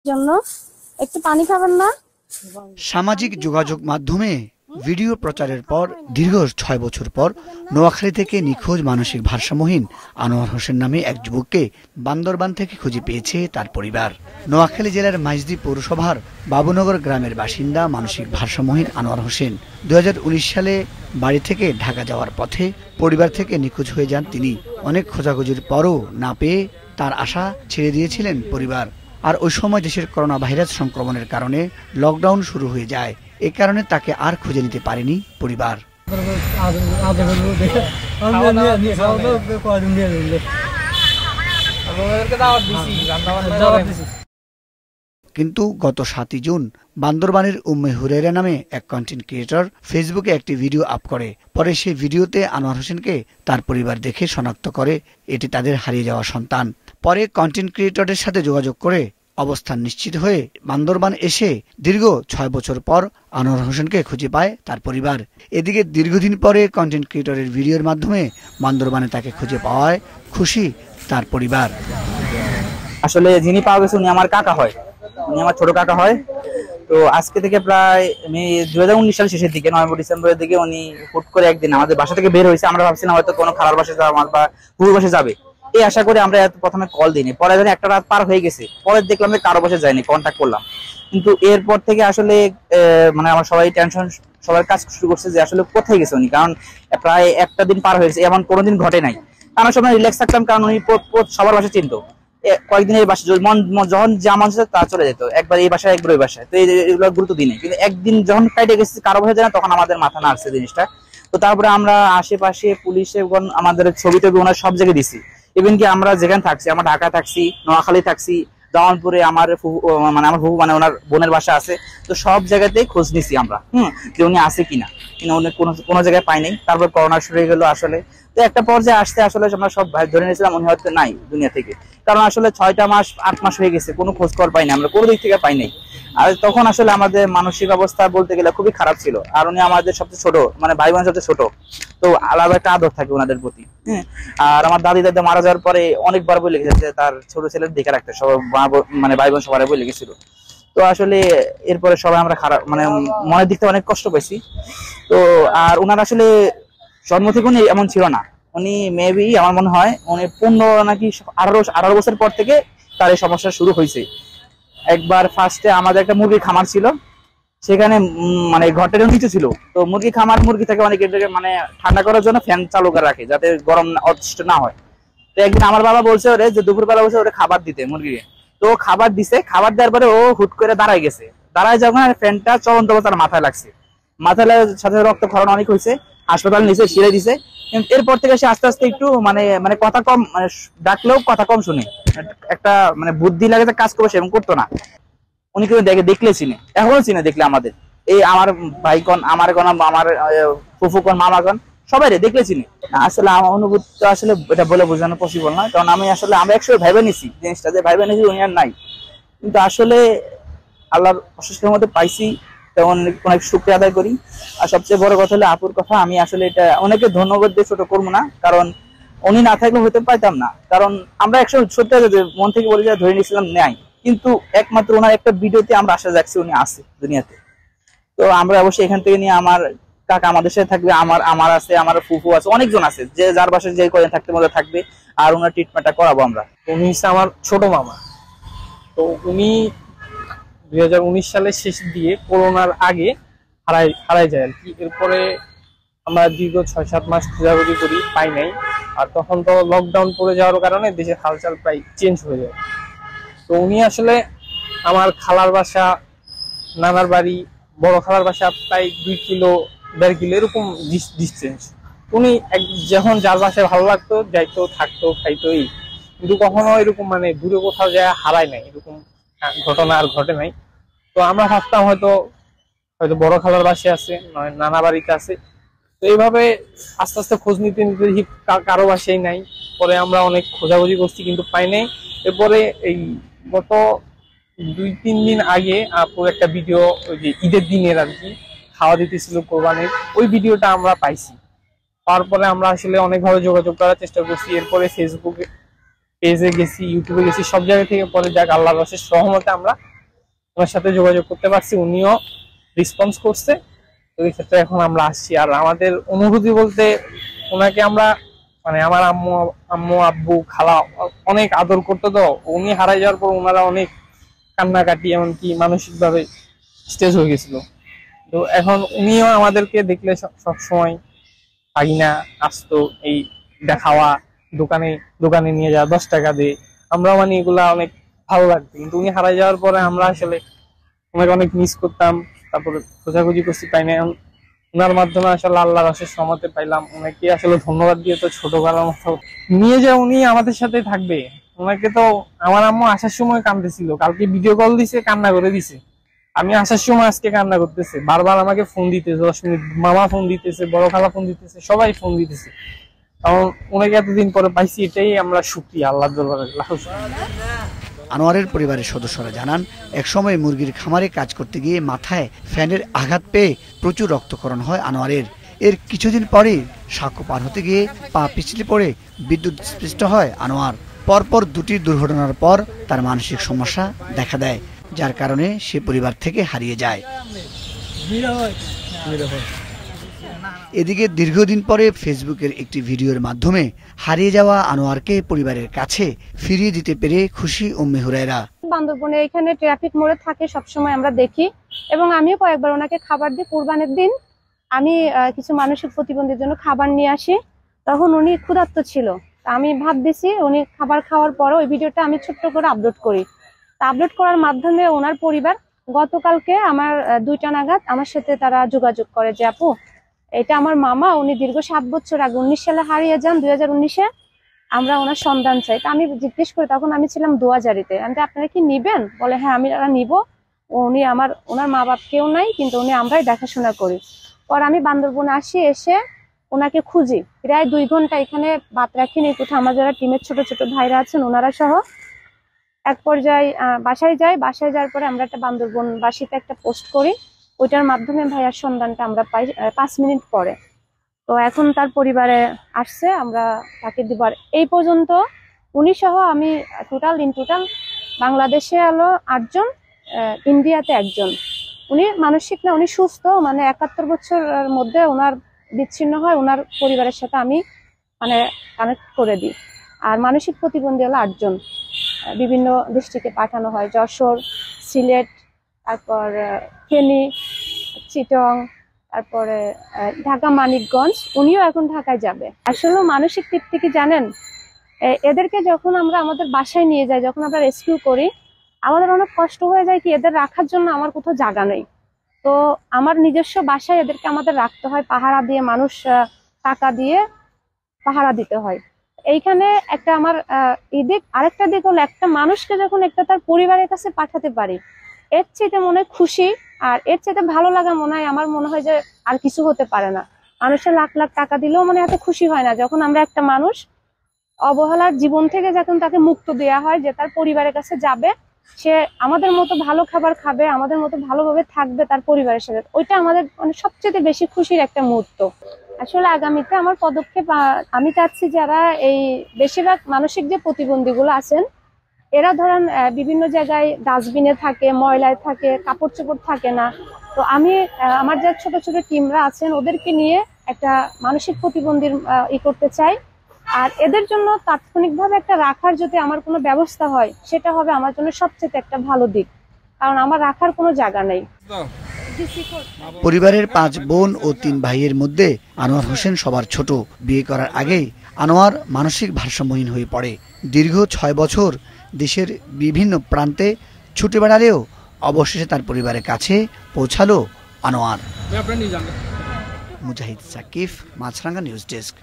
জন্য একটু পানি খাবেন না? সামাজিক যোগাযোগ মাধ্যমে ভিডিও প্রচারের পর দীর্ঘ ৬ বছর পর নোয়াখালী থেকে নিখোঁজ মানসিক ভারসাম্যহীন আনোয়ার হোসেন নামে এক যুবককে বান্দরবান থেকে খুঁজে পেয়েছে তার পরিবার। নোয়াখালী জেলার মাইজদী পৌরসভার বাবুনগর গ্রামের বাসিন্দা মানসিক ভারসাম্যহীন আনোয়ার হোসেন ২০১৯ সালে বাড়ি থেকে ঢাকা যাওয়ার পথে পরিবার থেকে নিখোঁজ হয়ে যান তিনি। অনেক খোঁজাখুঁজির পরও না পেয়ে তার আশা ছেড়ে দিয়েছিলেন পরিবার। আর ওই সময় দেশের করোনা ভাইরাস সংক্রমণের কারণে লকডাউন শুরু হয়ে যায়। এ কারণে তাকে আর খুঁজে নিতে পারেনি পরিবার। কিন্তু গত ৭ই জুন বান্দরবানের উম্মে হুরাইরা নামে এক কন্টেন্ট ক্রিয়েটর ফেসবুকে একটি ভিডিও আপ করে। পরে সেই ভিডিওতে আনোয়ার হোসেনকে তার পরিবার দেখে শনাক্ত করে এটি তাদের হারিয়ে যাওয়া সন্তান। পরে কন্টেন্ট ক্রিয়েটরের সাথে যোগাযোগ করে অবস্থান নিশ্চিত হয়ে বান্দরবান এসে দীর্ঘ ৬ বছর পর আনোয়ার হোসেনকে খুঁজে পায় তার পরিবার। এদিকে দীর্ঘদিন পরে কন্টেন্ট ক্রিয়েটরের ভিডিওর মাধ্যমে বান্দরবানে তাকে খুঁজে পাওয়ায় খুশি তার পরিবার। আসলে যিনি পাওয়া গেছে উনি আমার কাকা হয়, উনি আমার ছোট কাকা হয়। তো আজকে থেকে প্রায় 2019 সালের শেষের দিকে নভেম্বর ডিসেম্বরের দিকে উনি হুট করে একদিন আমাদের বাসা থেকে বের হয়েছে। আমরা ভাবছিলাম হয়তো কোনো খালার বাসায় যাওয়া বা হুড়ুর বাসায় যাবে, এই আশা করে আমরা প্রথমে কল দিইনি। পরে যখন একটা রাত পার হয়ে গেছে, পরে দেখলাম যে কারো বাসায় যায়নি, কন্ট্যাক্ট করলাম। কিন্তু এরপর থেকে আসলে মানে আমার সবাই টেনশন, সবার কাজ শুরু করছে যে আসলে কোথায় গেছে উনি, কারণ প্রায় একটা দিন পার হয়েছে, এমন কোনোদিন ঘটে নাই। আমরা সবাই রিল্যাক্স থাকলাম, কারণ উনি সবার বাসায় চিনতো। কয়েকদিন এই বাসায় যখন যা মন তা চলে যেত, একবার এই বাসায় একবার ওই বাসায়, তো এগুলো গুরুত্ব দিই। কিন্তু একদিন যখন কাটে গেছে কারো বাসায় যায় না, তখন আমাদের মাথা নাড়ছে জিনিসটা। তো তারপরে আমরা আশেপাশে পুলিশে আমাদের ছবি টবি ওনার সব জায়গায় দিছি। ইভেন কি আমরা যেখানে থাকছি, আমরা ঢাকা থাকছি, নোয়াখালী থাকছি, জামালপুরে আমার মানে আমার ফুফু মানে ওনার বোনের বাসা আছে। তো সব জায়গাতেই খোঁজ নিছি আমরা, যে উনি আছে কিনা, কিন্তু উনি কোনো জায়গায় পাই নাই। তারপর করোনা শুরু হয়ে গেল আসলে। তো একটা পর্যায়ে আসতে আসলে আমরা সব ধরে নিয়েছিলাম উনি হয়তো নাই দুনিয়া থেকে, কারণ আসলে 6টা মাস 8 মাস হয়ে গেছে, কোনো খোঁজ খবর পাই না, আমরা কোনো দিক থেকে পাই নাই। আর তখন আসলে আমাদের মানসিক অবস্থা বলতে গেলে খুবই খারাপ ছিল। আর উনি আমাদের সবচেয়ে ছোট, মানে ভাই বোন সবচেয়ে ছোট, তো আলাদা একটা আদর থাকে ওনাদের প্রতি। আর আমার দাদি দাদা মারা যাওয়ার পরে অনেকবার বলে গেছে যে তার ছোট ছেলের দিকে রাখতে, সব মানে ভাই বোন সবাই বলে গেছিল। তো আসলে এরপরে সবাই আমরা খারাপ, মানে মনের দিক থেকে অনেক কষ্ট পেয়েছি। তো আর ওনার আসলে জন্ম থেকে উনি এমন ছিল না। উনি মেবি আমার মনে হয় উনি 15 নাকি 18 বছর পর থেকে তার এই সমস্যা শুরু হয়েছে। একবার ফার্স্টে আমাদের একটা মুরগির খামার ছিল, সেখানে মানে ঘরটার নিচে ছিল। তো মুরগি খামার, মুরগি থেকে অনেক মানে ঠান্ডা করার জন্য ফ্যান চালু করে রাখে যাতে গরম অতিষ্ঠ না হয়। তো একদিন আমার বাবা বলছে ওরে যে দুপুরবেলা বসে ওরে খাবার দিতে মুরগিকে। তো খাবার দিছে, খাবার দেওয়ার পরে ও হুট করে দাঁড়ায় গেছে। দাঁড়ায় যখন ফ্যানটা চলন্ত তার মাথায় লাগছে, মাথায় সাথে রক্ত খরণ অনেক হয়েছে, হাসপাতাল নিচে ছিঁড়ে দিছে। এরপর থেকে সে আস্তে আস্তে একটু মানে কথা কম, মানে ডাকলেও কথা কম শুনে, একটা মানে বুদ্ধি লাগে কাজ করবে সেরকম করতো না। উনি কিন্তু দেখলে চিনে, এখনো চিনে দেখলে আমাদের এই আমার ভাই কন, আমার কন, আমার ফুফু কন, মামা কন, সবাই দেখলে চিনে। আসলে আমার অনুভূতি আসলে এটা বলে বোঝানো পসিবল না, কারণ আমি আসলে আমরা একসময় ভাইবে নিছি জিনিসটা, যে ভাইবে নিছি উনি আর নাই। কিন্তু আসলে আল্লাহর অশেষের মধ্যে পাইছি, তেমন অনেক শুকরিয়া আদায় করি। আর সবচেয়ে বড় কথা হলো আপুর কথা, আমি আসলে এটা অনেকে ধন্যবাদ দিয়ে ছোট করবো না, কারণ উনি না থাকলে হতে পাইতাম না। কারণ আমরা একসময় সত্যি মন থেকে বলে যা ধরে নিয়েছিলাম নাই, কিন্তু একমাত্র ওনার একটা ভিডিওতে আমরা আশা যাচ্ছি উনি আছে দুনিয়াতে। তো আমরা অবশ্যই এখান থেকে নিয়ে, আমার কাকা আমাদের সাথে থাকবে, আমার আছে, আমার ফুফু আছে, অনেকজন আছে, যে যার বাসায় যে কদিন থাকতে মধ্যে থাকবে, আর ওনার ট্রিটমেন্টটা করাবো আমরা। উনি হচ্ছে আমার ছোট মামা। তো উনি 2019 সালের শেষের দিকে করোনার আগে হারাই যায় আর কি। এরপরে আমরা দীর্ঘ 6-7 মাস খোঁজাখুঁজি করি, পাই নাই। আর তখন তো লকডাউন পড়ে যাওয়ার কারণে দেশের হালচাল প্রায় চেঞ্জ হয়ে যায়। তো উনি আসলে আমার খালার বাসা, নানার বাড়ি, বড় খালার বাসা প্রায় 2 কিলো 1.5 কিলো এরকম ডিস্টেন্স। উনি যখন যার বাসায় ভালো লাগতো যাইতো, থাকতো, খাইতো, এই। কিন্তু কখনো এরকম মানে দূরে কোথাও যায় হারায় নাই, এরকম ঘটনা আর ঘটে নাই। তো আমরা ভাবতাম হয়তো বড় খালার বাসায় আছে, নানা বাড়িতে আছে। তো এইভাবে আস্তে আস্তে খোঁজ নিতে নিতে দেখি কারো বাসায় নাই। পরে আমরা অনেক খোঁজাখুঁজি করছি কিন্তু পাই নাই। এরপরে এই গত 2-3 দিন আগে আপুর একটা ভিডিও, ওই যে ঈদের দিনের আর কি খাওয়া দিতেছিল কোরবানির, ওই ভিডিওটা আমরা পাইছি। পাওয়ার পরে আমরা আসলে অনেকভাবে যোগাযোগ করার চেষ্টা করছি। এরপরে ফেসবুকে পেজে গেছি, ইউটিউবে গেছি, সব জায়গা থেকে পরে যাক আল্লাহর অশেষ রহমতে আমরা ওনার সাথে যোগাযোগ করতে পারছি, উনিও রেসপন্স করছে। তো এই ক্ষেত্রে এখন আমরা আসছি। আর আমাদের অনুভূতি বলতে, ওনাকে আমরা মানে আমার আম্মু আব্বু খালা অনেক আদর করতো। তো উনি হারাই যাওয়ার পর ওনারা অনেক কান্নাকাটি, এমনকি মানসিক ভাবে স্টেজ হয়ে গেছিল। তো এখন উনিও আমাদেরকে দেখলে সবসময় ভাগিনা আসতো, এই দেখাওয়া, দোকানে নিয়ে যাওয়া, 10 টাকা দিয়ে, আমরা মানে এগুলা অনেক ভালো লাগতো। কিন্তু উনি হারাই যাওয়ার পরে আমরা আসলে ওনাকে অনেক মিস করতাম। তারপরে খোঁজাখুঁজি করছি, পাই না। ওনার মাধ্যমে আসলে আল্লাহর অশেষ রহমতে পাইলাম। ওনাকে আসলে ধন্যবাদ দিয়ে তো ছোটবেলার মতো নিয়ে যা, উনি আমাদের সাথে থাকবে। ওনাকে তো আমার আম্মু আসার সময় কাঁদতেছিল, কালকে ভিডিও কল দিছে, কান্না করে দিছে। আমি আসার সময় আজকে কান্না করতেছে, বারবার আমাকে ফোন দিতেছে, 10 মিনিট মামা ফোন দিতেছে, বড় খালা ফোন দিতেছে, সবাই ফোন দিতেছে। কারণ ওনাকে এতদিন পরে পাইছি, এটাই আমরা শুকরিয়া আল্লাহর দরবারে। আনোয়ারের পরিবারের সদস্যরা জানান, একসময় মুরগির খামারে কাজ করতে গিয়ে মাথায় ফ্যানের আঘাত পেয়ে প্রচুর রক্তক্ষরণ হয় আনোয়ারের। এর কিছুদিন পরেই সাঁকো পার হতে গিয়ে পা পিছলে পড়ে বিদ্যুৎ স্পৃষ্ট হয় আনোয়ার। পরপর দুটি দুর্ঘটনার পর তার মানসিক সমস্যা দেখা দেয়, যার কারণে সে পরিবার থেকে হারিয়ে যায়। এদিকে দীর্ঘদিন পরে ফেসবুকের একটি ভিডিওর মাধ্যমে হারিয়ে যাওয়া আনোয়ারকে পরিবারের কাছে ফিরিয়ে দিতে পেরে খুশি উম্মে হুরায়রা। বান্দরবনে এখানে ট্রাফিক মোড়ে থাকে, সবসময় আমরা দেখি, এবং আমিও কয়েকবার ওনাকে খাবার দিই। কুরবানির দিন আমি কিছু মানসিক প্রতিবন্ধীর জন্য খাবার নিয়ে আসি, তখন উনি ক্ষুধার্ত ছিল। আমি ভাত দিছি, উনি খাবার খাওয়ার পর ওই ভিডিওটা আমি ছোট্ট করে আপলোড করি। আপলোড করার মাধ্যমে ওনার পরিবার গতকালকে আমার 2টা নাগাদ আমার সাথে তারা যোগাযোগ করে যে আপু, এটা আমার মামা, উনি দীর্ঘ 7 বছর আগে 19 সালে হারিয়ে যান, 2019-এ। আমরা ওনার সন্ধান চাই। তা আমি জিজ্ঞেস করি, তখন আমি ছিলাম দোয়াজারিতে, আমি আপনারা কি নিবেন? বলে হ্যাঁ, আমি নিব। উনি ওনার মা বাপ কেউ নাই, কিন্তু উনি আমরাই দেখাশোনা করি। পর আমি বান্দরবনে আসি, এসে ওনাকে খুঁজি প্রায় 2 ঘন্টা। এখানে বাত রাখিনি কোথাও, আমার যারা টিমের ছোট ছোট ভাইরা আছেন ওনারা সহ। এক পর্যায়ে বাসায় যাওয়ার পরে আমরা একটা বান্দরবনবাসীতে একটা পোস্ট করি, ওইটার মাধ্যমে ভাইয়ার সন্ধানটা আমরা পাই 5 মিনিট পরে। তো এখন তার পরিবারে আসছে, আমরা তাকে দিবার। এই পর্যন্ত উনি সহ আমি টোটাল বাংলাদেশে হলো 8 জন, ইন্ডিয়াতে 1 জন। উনি মানসিক না, উনি সুস্থ, মানে 71 বছরের মধ্যে ওনার বিচ্ছিন্ন হয়, ওনার পরিবারের সাথে আমি মানে কানেক্ট করে দিই। আর মানসিক প্রতিবন্ধী হলো 8 জন, বিভিন্ন ডিস্ট্রিক্টে পাঠানো হয়, যশোর, সিলেট, তারপর ফেনী, চিটং, তারপরে ঢাকা, মানিকগঞ্জ। উনিও এখন ঢাকায় যাবে। আসলে মানসিক দিক থেকে জানেন, এদেরকে যখন আমরা আমাদের বাসায় নিয়ে যাই, যখন আমরা রেস্কিউ করি, আমাদের অনেক কষ্ট হয়ে যায় কি এদের রাখার জন্য আমার কোথাও জায়গা নেই। তো আমার নিজস্ব বাসায় এদেরকে আমাদের রাখতে হয়, পাহারা দিয়ে, মানুষ টাকা দিয়ে পাহারা দিতে হয়। এইখানে একটা আমার আরেকটা দিক হলো, একটা মানুষকে যখন একটা তার পরিবারের কাছে পাঠাতে পারি, এর চাইতে মনে হয় খুশি আর এর চাইতে ভালো লাগা মনে হয়, আমার মনে হয় যে আর কিছু হতে পারে না। মানুষের লাখ লাখ টাকা দিলেও মানে এত খুশি হয় না যখন আমরা একটা মানুষ অবহেলার জীবন থেকে যখন তাকে মুক্ত দেওয়া হয়, যে তার পরিবারের কাছে যাবে, সে আমাদের মতো ভালো খাবার খাবে, আমাদের মতো ভালোভাবে থাকবে তার পরিবারের সাথে। ওইটা আমাদের মানে সবচেয়ে বেশি খুশির একটা মুহূর্ত। আসলে আগামীতে আমার পদক্ষেপ, আমি চাচ্ছি যারা এই বেশিরভাগ মানসিক যে প্রতিবন্ধীগুলো আছেন, এরা ধরেন বিভিন্ন জায়গায় ডাস্টবিনে থাকে, ময়লায় থাকে, কাপড় চোপড় থাকে না। তো আমি আমার যে ছোট ছোট টিমরা আছেন ওদেরকে নিয়ে একটা মানসিক প্রতিবন্ধীর করতে চাই। আর এদের জন্য তাৎক্ষণিকভাবে একটা রাখার যদি আমার কোনো ব্যবস্থা হয়, সেটা হবে আমার জন্য সবচেয়ে একটা ভালো দিক, কারণ আমার রাখার কোনো জায়গা নেই। পরিবারের 5 বোন ও 3 ভাইয়ের মধ্যে আনোয়ার হোসেন সবার ছোট। বিয়ে করার আগেই আনোয়ার মানসিক ভারসাম্যহীন হয়ে পড়ে। দীর্ঘ 6 বছর দেশের বিভিন্ন প্রান্তে ছুটে বেড়ালেও অবশেষে তার পরিবারের কাছে পৌঁছালো আনোয়ার। মুজাহিদ সাকিফ, মাছরাঙ্গা নিউজ ডেস্ক।